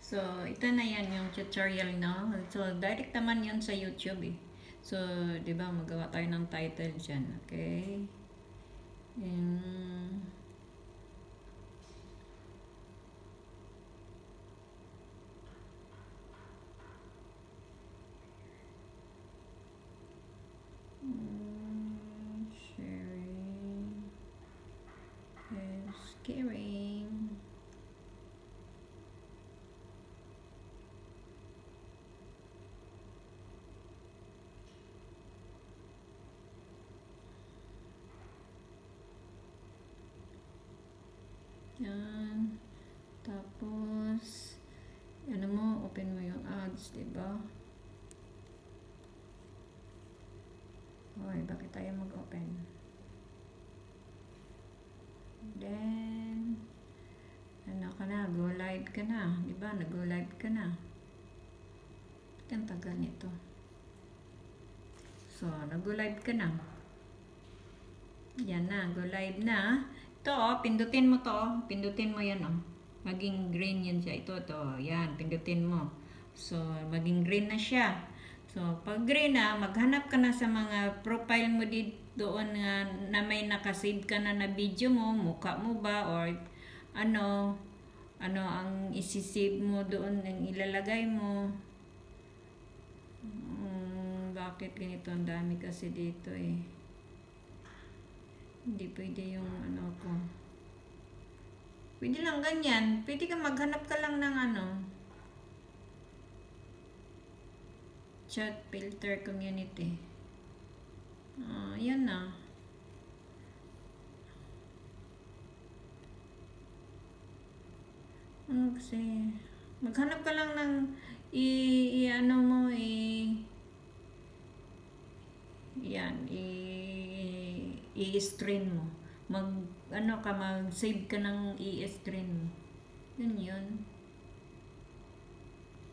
So, ito na yan yung tutorial, no? So, direct naman yun sa YouTube, eh. So, di ba, magawa tayo ng title dyan, okay? And, sharing is caring. Yan. Tapos, ano mo, open mo yung ads, diba? Hoy, bakit tayo mag-open? Then, ano ka na, go live ka na. Diba, nag-go live ka na. Ba't ang tagal nito? So, nag-go live ka na. Yan na, go live na. Ito, oh, pindutin mo to. Pindutin mo yan, oh. Maging green yan siya. Ito, yan, pindutin mo. So, maging green na siya. So, pag green na, maghanap ka na sa mga profile mo doon na may nakasave ka na video mo, mukha mo ba, or ano ang isisave mo doon, ang ilalagay mo. Bakit ganito? Ang dami kasi dito, eh. Hindi pwede yung ano ko. Pwede lang ganyan. Pwede ka maghanap ka lang ng chat filter community. Yan na. Kasi maghanap ka lang ng ano mo, yan, i-screen mo. Mag-save ka ng i-screen mo. Yun.